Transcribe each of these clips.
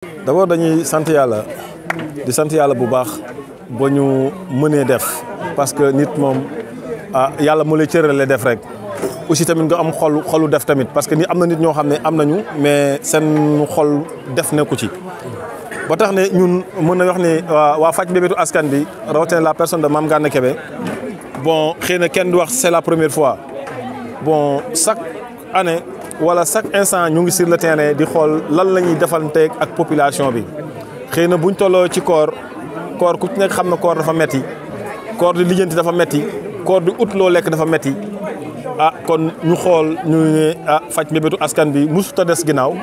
d'abord dañuy sant yàlla di sant yàlla bu baax ba ñu mënee def parce que nit moom yàlla mu lay cërale def rek aussi tamit nga am xolu def tamit parce que ni am na nit ñoo xam ne am nañu mais seen xol def nekku ci ba tax ne ñun mën na wax ne waa faj mbébétu askan bi rawatina la personne de Mame Gana Kébé bon xëy na kenn du wax c'est la première fois bon chaque année wala chaque instant ñu ngi sur le terrain di xool lan la ñuy defanteeg ak population bi xëy na buñ tolloo ci koor ku ci nekk xam na koor dafa metti koor di lijjanti dafa metti koor di ut loo lekk dafa metti kon ñu xool ñu ne faj mbébétu askan bi musut a des ginnaaw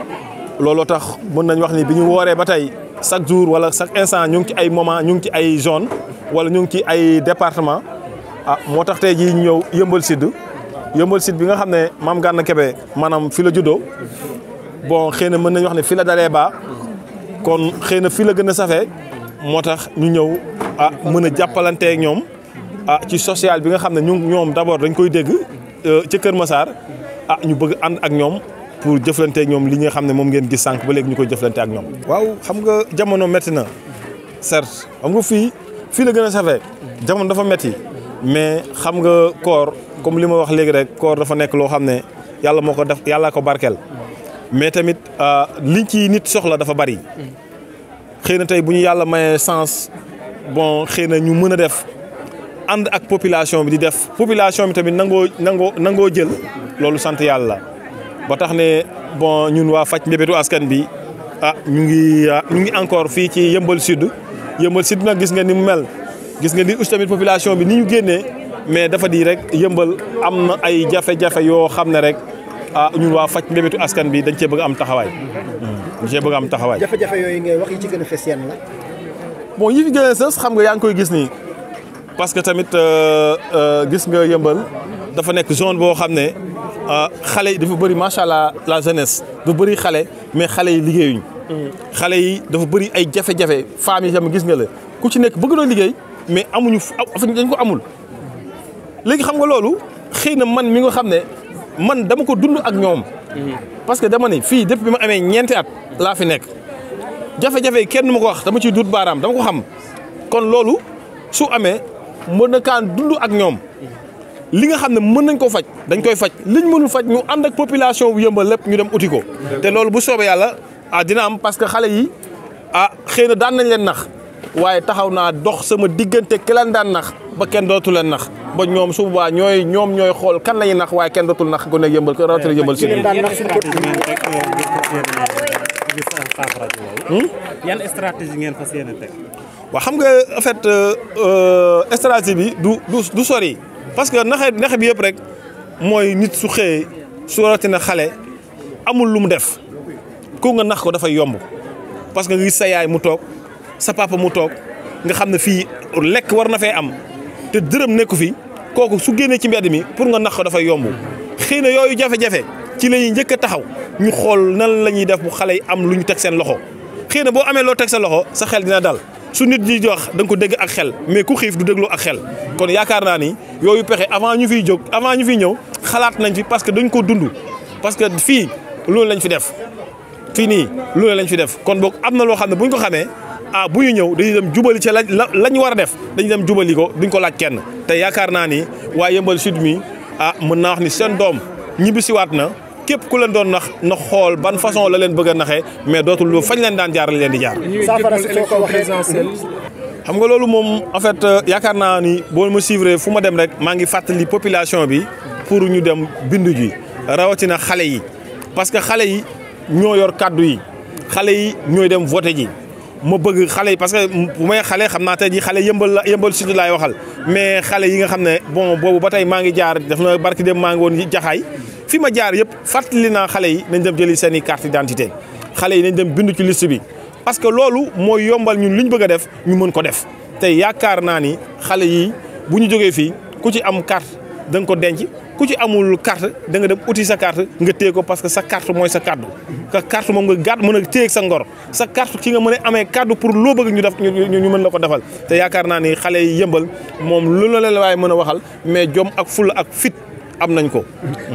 looloo tax mën nañ wax ni bi ñu wooree ba tey chaque jour wala chaque instant ñu ngi ci ay moment ñu ngi ci ay zone wala ñu ngi ci ay département moo tax tey jii ñëw Yeumbeul Sud bi nga xam ne Mame Gana Kébé maanaam fi la juddoo bon xëy na mën nañu wax ne fi la dalee baa kon xëy na fi la gën a safee moo tax ñu ñëw mën a jàppalanteeg ñoom ci social bi nga xam ne ñoom d'abord dañ koy dégg ci Kër Massar ñu bëgg ànd ak ñoom pour jëflanteeg ñoom li nga xam ne moom ngeen gis sànq ba léegi ñu koy jëflante ak ñoom. waaw xam nga jamono métti na certes xam nga fii la gën a safee jamono dafa métti mais xam nga koor comme li ma wax léegi rek koor dafa nekk loo xam ne yàlla moo ko def yàlla ko barkeel mais tamit liñ ci nit soxla dafa bari xëy na tey bu ñu yàlla mayee sens bon xëy na ñu mën a def ànd ak population bi di def population bi tamit nangoo jël loolu sant yàlla ba tax ne bon ñun waa faj mbébétu askan bi ñu ngi encore fii ci Yeumbeul Sud nag gis nga ni mu mel gis nga ni aussi tamit population bi ni ñu génnee mais dafa di rek Yeumbeul am na ay jafe-jafe yoo xam ne rek ñun waa faj mbébétu askan bi dañ cee bëgg am taxawaay. jafe-jafe yooyu ngay wax yi ci gën a fës yan la. bon yi fi gën a sës xam nga yaa ngi koy gis nii parce que tamit gis nga Yeumbeul dafa nekk zone boo xam ne xale yi dafa bëri macha allah la jeunesse dafa bëri xale mais xale yi liggéeyuñ. xale yi dafa bëri ay jafe-jafe femmes yi tamit gis nga la ku ci nekk bëgg doon liggéey mais amuñu dañ ko amul. léegi xam nga loolu xëy na man mi nga xam ne man dama ko dund ak ñoom parce que dama ne fii depuis bi ma amee ñeenti at laa fi nekk jafe-jafe yi kenn du ma ko wax dama ciy dut baaraam dama ko xam kon loolu su amee mën na kaan dund ak ñoom li nga xam ne mën nañ ko faj dañ koy faj liñ mënul faj ñu ànd ak population bu Yeumbeul lépp ñu dem uti ko te loolu bu soobee yàlla dina am parce que xale yi xëy na daan nañ leen nax waaye taxaw naa dox sama diggante ki leen daan nax ba kenn dootu leen nax ba ñoom su boobaa ñooy xool kan la ñuy nax waaye kenn dootul nax ku ne Yeumbeul ko rawatina Yeumbeul Sud. yan stratégie ngeen fas yéene teg. waaw xam nga en fait stratégie bi du sori parce que naxe bi yëpp rek mooy nit su xëyee su rawatina xale amul lu mu def ku nga nax ko dafay yomb parce que nga gis sa yaay mu toog sa papa mu toog nga xam ne fii lekk war na fee am te dërëm nekku fi kooku su génnee ci mbedd mi pour nga nax ko dafay yomb xëy na yooyu jafe-jafe ci la ñuy njëkk a taxaw ñu xool nan la ñuy def bu xale yi am lu ñu teg seen loxo xëy na boo amee loo teg sa loxo sa xel dina dal su nit ñi di wax da nga ko dégg ak xel mais ku xiif du dégloo ak xel kon yaakaar naa ni yooyu pexe avant ñu fiy ñëw xalaat nañ fi parce que dañ ko dund parce que fii loolu lañ fi def fii nii loolu lañ fi def kon boog am na loo xam ne buñ ko xamee bu ñu ñëw dañuy dem jubali ci la ñu war a def dañuy dem jubali ko duñ ko laaj kenn te yaakaar naa ni waa Yeumbeul Sud mi mën naa wax ni seen doom ñibbisiwaat na képp ku leen doon nax na xool ban façon la leen bëgg a naxee mais dootul lu fañ leen daan jaar la leen di jaar. saafara si soo ko waxee xam nga loolu moom en fait yaakaar naa ni boo ma suivre fu ma dem rek maa ngi fàttali population bi pour ñu dem bindu ji rawatina xale yi parce que xale yi ñoo yor kàddu yi xale yi ñooy dem voté ji. ma bëgg xale yi parce que bu may xale xam naa tey jii xale Yeumbeul Sud laay waxal mais xale yi nga xam ne bon boobu ba tey maa ngi jaar def na barki dem maa ngi woon jaxaay fi ma jaar yëpp fàttali naa xale yi nañ dem jëli seen i carte d'identité xale yi nañ dem bindu ci liste bi parce que loolu mooy yombal ñun li ñu bëgg a def ñu mën ko def tey yaakaar naa ni xale yi bu ñu jógee fii ku ci am carte da nga ko denc ku ci amul carte da nga dem uti sa carte nga téye ko parce que sa carte mooy sa kaddu ka carte moom nga gàtt mën a téye sa ngor sa carte ki nga mën a amee kaddu pour loo bëgg ñu def ñu mën la ko defal te yaakaar naa ni xale yi Yeumbeul moom lu la leen waaye mën a waxal mais jom ak fulla ak fit am nañ ko.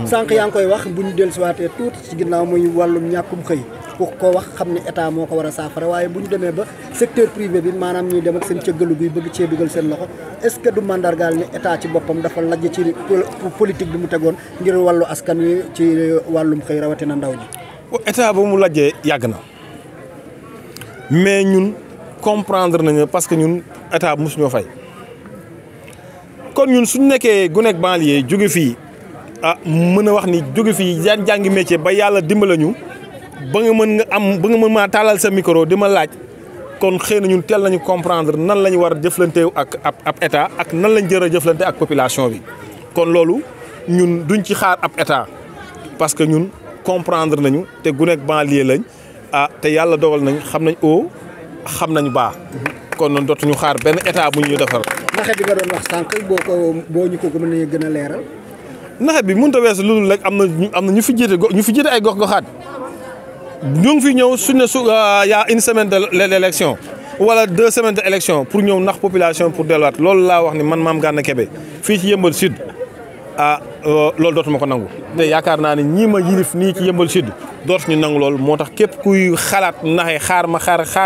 sànq yaa ngi koy wax bu ñu dellusiwaatee tuuti ci ginnaaw muy wàllum ñàkkum xëy ku ko wax xam ne état moo ko war a saafara waaye bu ñu demee ba secteur privé bi maanaam ñuy dem ak seen cëggalu bi bëgg cee dugal seen loxo est-ce que du mandargaal ni état ci boppam dafa lajj ci politique bi mu tegoon ngir wàllu askan wi ci wàllum xëy rawatina ndaw ñi. état ba mu lajjee yàgg na mais ñun comprendre nañu parce que ñun état bu mosuñoo fay kon ñun suñu nekkee gu nekk banlieue jóge fii mën a wax ni jóge fii jàngi métier ba yàlla dimbala ñu ba nga mën maa taalal sa micro di ma laaj kon xëy na ñun teel nañu comprendre nan la ñu war a jëflante ak état ak nan lañ jër a jëflante ak population bi kon loolu ñun duñ ci xaar ab état parce que ñun comprendre nañu te gu nekk banlieue lañ te yàlla dogal nañ xam nañ xam nañu baax kon noonu dootuñu xaar benn état bu ñu defar. naxe bi nga doon wax sànq boo ñu ko mën a gën a leeral. naxe bi mënut a weesu loolu rek am na ñu fi jiite ay gox-goxaat ñu ngi fi ñëw suñ ne y a une semaine de l'élection wala 2 semaines de élection pour ñëw nax population pour delluwaat loolu laa wax ni man Mame Gana Kébé fii ci Yeumbeul Sud loolu dootuma ko nangu te yaakaar naa ne ñii ma yilif nii ci Yeumbeul Sud dootuñu nangu loolu moo tax képp kuy xalaat naxe xaar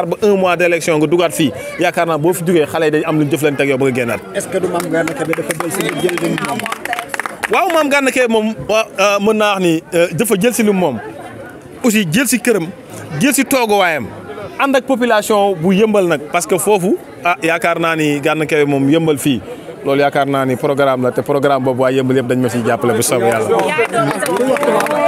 ba 1 mois d'élection nga dugaat fii yaakaar naa boo fi jugee xale yi dañ am lu ñu jëflante ak yow bëgg a génnaat. est-ce que du Mame Gana Kébé dafa jël si moom. waaw Mame Gana Kébé moom mën naa wax ni dafa jël si lu moom aussi jël si këram jël si tooguwaayam ànd ak population bu yëmbal nag parce que foofu yaakaar naa ni Gana Kébé moom yëmbal fii loolu yaakaar naa ni programme la te programme boobu waa yëmbal yëpp dañ ma siy jàppale bu soobee yàlla.